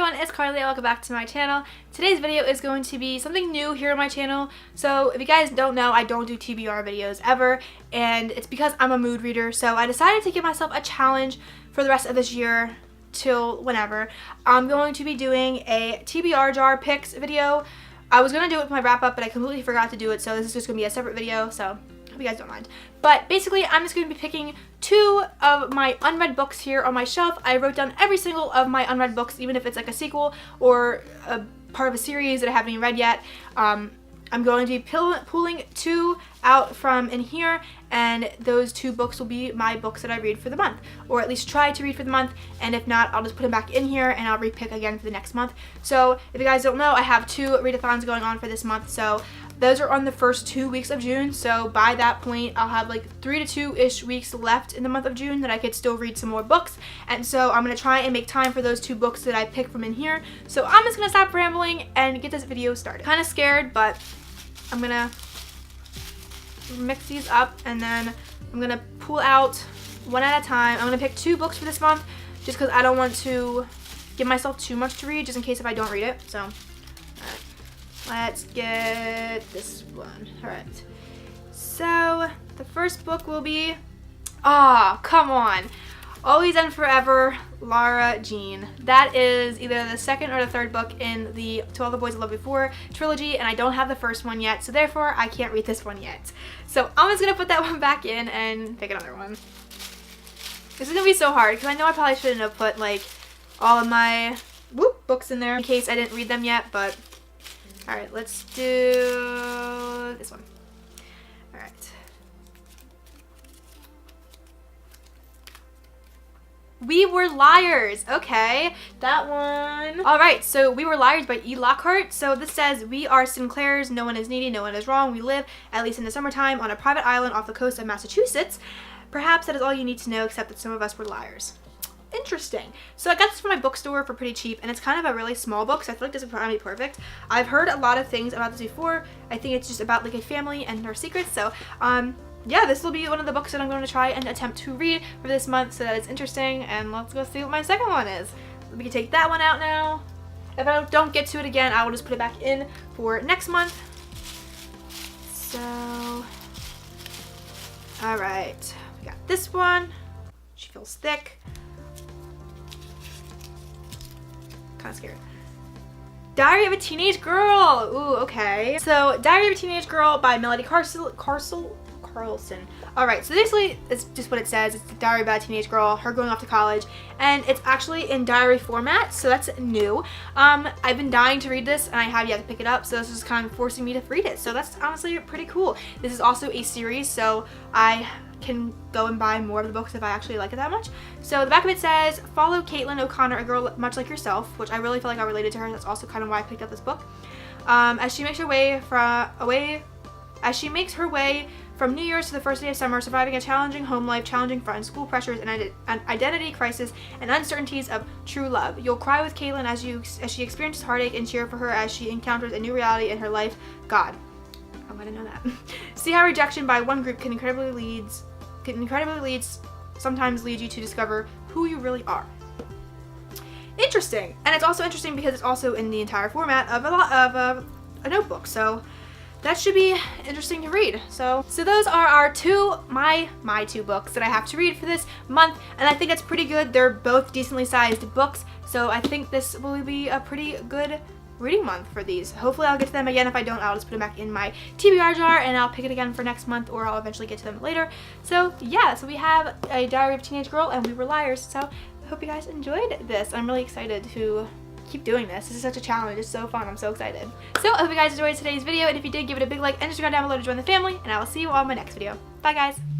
everyone, it's Carly. Welcome back to my channel. Today's video is going to be something new here on my channel. So if you guys don't know, I don't do TBR videos ever, and it's because I'm a mood reader. So I decided to give myself a challenge for the rest of this year till whenever. I'm going to be doing a TBR Jar Picks video. I was going to do it with my wrap up, but I completely forgot to do it, so this is just going to be a separate video, so I hope you guys don't mind. But basically, I'm just going to be picking 2 of my unread books here on my shelf. I wrote down every single of my unread books, even if it's like a sequel or a part of a series that I haven't even read yet. I'm going to be pulling 2 out from in here, and those 2 books will be my books that I read for the month, or at least try to read for the month, and if not, I'll just put them back in here and I'll repick again for the next month. So if you guys don't know, I have 2 readathons going on for this month, so those are on the first 2 weeks of June, so by that point I'll have like 3 to 2-ish weeks left in the month of June that I could still read some more books, and so I'm going to try and make time for those 2 books that I picked from in here. So I'm just going to stop rambling and get this video started. Kind of scared, but I'm going to mix these up, and then I'm going to pull out one at a time. I'm going to pick 2 books for this month just because I don't want to give myself too much to read just in case if I don't read it. So, alright. Let's get this one. Alright. So, the first book will be, come on. Always and Forever, Lara Jean. That is either the second or the third book in the To All the Boys I Loved Before trilogy, and I don't have the first one yet, so therefore I can't read this one yet. So I'm just going to put that one back in and pick another one. This is going to be so hard, because I know I probably shouldn't have put like all of my books in there in case I didn't read them yet, but alright, let's do this one. Alright. We Were Liars. Okay, that one. Alright, so We Were Liars by E. Lockhart. So this says, we are Sinclairs, no one is needy, no one is wrong. We live, at least in the summertime, on a private island off the coast of Massachusetts. Perhaps that is all you need to know, except that some of us were liars. Interesting. So I got this from my bookstore for pretty cheap, and it's kind of a really small book, so I feel like this would probably be perfect. I've heard a lot of things about this before. I think it's just about like a family and their secrets, so yeah, this will be one of the books that I'm going to try and attempt to read for this month, so that it's interesting, and let's go see what my second one is. We can take that one out now. If I don't get to it again, I will just put it back in for next month. So, alright, we got this one. She feels thick. Kind of scared. Diary of a Teenage Girl. Ooh, okay. So, Diary of a Teenage Girl by Melody Carlson. Alright, so basically it's just what it says. It's the diary about a teenage girl, her going off to college, and it's actually in diary format, so that's new. I've been dying to read this, and I have yet to pick it up, so this is kind of forcing me to read it, so that's honestly pretty cool. This is also a series, so I can go and buy more of the books if I actually like it that much. So the back of it says, follow Caitlin O'Connor, a girl much like yourself, which I really feel like I related to her. That's also kind of why I picked up this book. As she makes her way from New Year's to the first day of summer, surviving a challenging home life, challenging friends, school pressures, and an identity crisis, and uncertainties of true love. You'll cry with Caitlin as she experiences heartache, and cheer for her as she encounters a new reality in her life. God, I'm gonna know that. See how rejection by one group sometimes leads you to discover who you really are. Interesting, and it's also interesting because it's also in the entire format of a notebook. So that should be interesting to read. So those are our my 2 books that I have to read for this month, and I think that's pretty good. They're both decently sized books, so I think this will be a pretty good reading month for these. Hopefully I'll get to them again. If I don't, I'll just put them back in my TBR jar and I'll pick it again for next month, or I'll eventually get to them later. So yeah, so we have a Diary of a Teenage Girl and We Were Liars. So I hope you guys enjoyed this. I'm really excited to keep doing this. This is such a challenge. It's so fun. I'm so excited. So I hope you guys enjoyed today's video, and if you did, give it a big like and subscribe down below to join the family, and I will see you all in my next video. Bye guys.